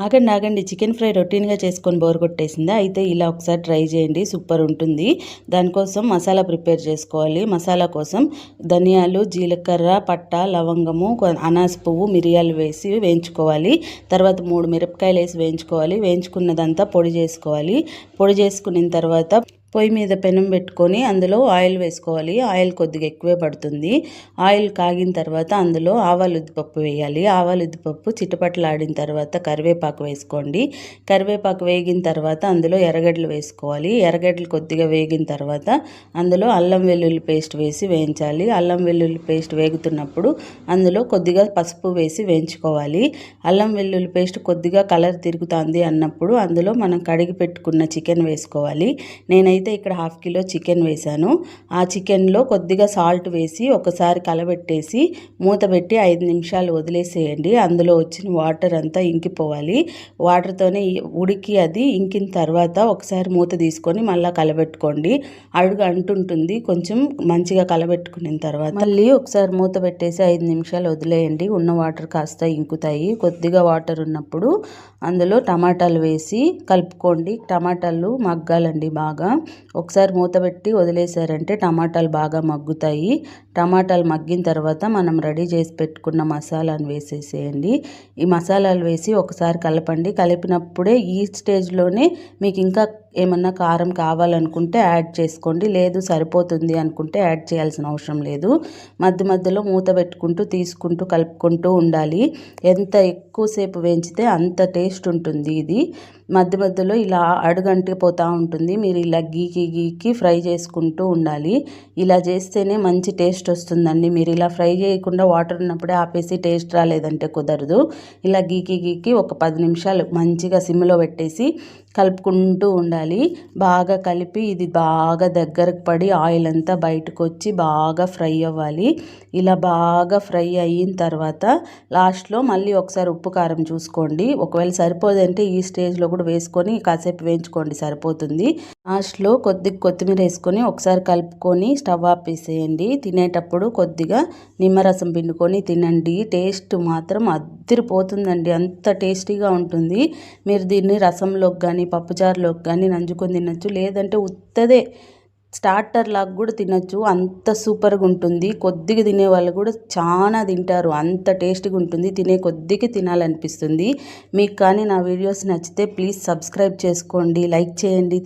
ఆగండి ఆగండి, chicken fry రొటీన్గా చేసుకొని బోర్ కొట్టేసిందా? అయితే ఇలా ఒకసారి ట్రై చేయండి, సూపర్ ఉంటుంది. దానికోసం మసాలా ప్రిపేర్ చేసుకోవాలి. మసాలా కోసం ధనియాలు, జీలకర్ర, పట్ట, లవంగము, అనాస పువ్వు, మిరియాలు వేసి వేయించుకోవాలి. తర్వాత 3 మిరపకాయలు వేసి వేయించుకోవాలి. వేయించుకున్నదంతా పొడి చేసుకోవాలి. పొడి చేసుకున్న తర్వాత పొయ్యి మీద పెనం పెట్టుకొని అందులో ఆయిల్ వేసుకోవాలి. ఆయిల్ కొద్దిగా ఎక్కువే పడుతుంది. ఆయిల్ కాగిన తర్వాత అందులో ఆవాలు ఉద్దిపప్పు వేయాలి. ఆవాలు ఉద్దిపప్పు చిటపటలాడిన తర్వాత కరివేపాకు వేసుకోండి. కరివేపాకు వేగిన తర్వాత అందులో ఎర్రగడ్డలు వేసుకోవాలి. ఎర్రగడ్డలు కొద్దిగా వేగిన తర్వాత అందులో అల్లం వెల్లుల్లి పేస్ట్ వేసి వేయించాలి. అల్లం వెల్లుల్లి పేస్ట్ వేగుతున్నప్పుడు అందులో కొద్దిగా పసుపు వేసి వేయించుకోవాలి. అల్లం వెల్లుల్లి పేస్ట్ కొద్దిగా కలర్ తిరుగుతుంది అన్నప్పుడు అందులో మనం కడిగి పెట్టుకున్న చికెన్ వేసుకోవాలి. నేనైతే ఇక్కడ 1/2 కిలో చికెన్ వేశాను. ఆ చికెన్లో కొద్దిగా సాల్ట్ వేసి ఒకసారి కలబెట్టేసి మూత పెట్టి 5 నిమిషాలు వదిలేసేయండి. అందులో వచ్చిన వాటర్ అంతా ఇంకిపోవాలి. వాటర్తోనే ఉడికి అది ఇంకిన తర్వాత ఒకసారి మూత తీసుకొని మళ్ళీ కలబెట్టుకోండి. అడుగు అంటుంటుంది. కొంచెం మంచిగా కలబెట్టుకున్న తర్వాత మళ్ళీ ఒకసారి మూత పెట్టేసి 5 నిమిషాలు వదిలేయండి. ఉన్న వాటర్ కాస్త ఇంకుతాయి. కొద్దిగా వాటర్ ఉన్నప్పుడు అందులో టమాటాలు వేసి కలుపుకోండి. టమాటాలు మగ్గాలండి బాగా. ఒకసారి మూత పెట్టి వదిలేసారంటే టమాటాలు బాగా మగ్గుతాయి. టమాటాలు మగ్గిన తర్వాత మనం రెడీ చేసి పెట్టుకున్న మసాలాను వేసేసేయండి. ఈ మసాలాలు వేసి ఒకసారి కలపండి. కలిపినప్పుడే ఈ స్టేజ్లోనే మీకు ఇంకా ఏమన్నా కారం కావాలనుకుంటే యాడ్ చేసుకోండి. లేదు సరిపోతుంది అనుకుంటే యాడ్ చేయాల్సిన అవసరం లేదు. మధ్య మధ్యలో మూత పెట్టుకుంటూ తీసుకుంటూ కలుపుకుంటూ ఉండాలి. ఎంత ఎక్కువసేపు వేయించితే అంత టేస్ట్ ఉంటుంది. ఇది మధ్య మధ్యలో ఇలా అడుగంటిపోతూ ఉంటుంది. మీరు ఇలా గీకి ఫ్రై చేసుకుంటూ ఉండాలి. ఇలా చేస్తేనే మంచి టేస్ట్ వస్తుందండి. మీరు ఇలా ఫ్రై చేయకుండా వాటర్ ఉన్నప్పుడే ఆపేసి టేస్ట్ రాలేదంటే కుదరదు. ఇలా గీకి ఒక 10 నిమిషాలు మంచిగా సిమ్లో పెట్టేసి కలుపుకుంటూ ఉండాలి. బాగా కలిపి ఇది బాగా దగ్గరకు పడి ఆయిల్ అంతా బయటకు వచ్చి బాగా ఫ్రై అవ్వాలి. ఇలా బాగా ఫ్రై అయిన తర్వాత లాస్ట్లో మళ్ళీ ఒకసారి ఉప్పు కారం చూసుకోండి. ఒకవేళ సరిపోదంటే ఈ స్టేజ్లో కూడా వేసుకొని కాసేపు వేయించుకోండి, సరిపోతుంది. లాస్ట్లో కొద్దిగా కొత్తిమీర వేసుకొని ఒకసారి కలుపుకొని స్టవ్ ఆపేసేయండి. తినేటప్పుడు కొద్దిగా నిమ్మరసం పిండుకొని తినండి. టేస్ట్ మాత్రం అదిరిపోతుందండి. అంత టేస్టీగా ఉంటుంది. మీరు దీన్ని రసంలోకి కానీ పప్పుచారులోకి కానీ నంజుకొని తినచ్చు. లేదంటే ఉత్తదే స్టార్టర్ లాగా కూడా తినచ్చు. అంత సూపర్గా ఉంటుంది. కొద్దిగా తినే వాళ్ళు కూడా చాలా తింటారు. అంత టేస్టీగా ఉంటుంది. తినే కొద్దిగా తినాలనిపిస్తుంది. మీకు కానీ నా వీడియోస్ నచ్చితే ప్లీజ్ సబ్స్క్రైబ్ చేసుకోండి, లైక్ చేయండి.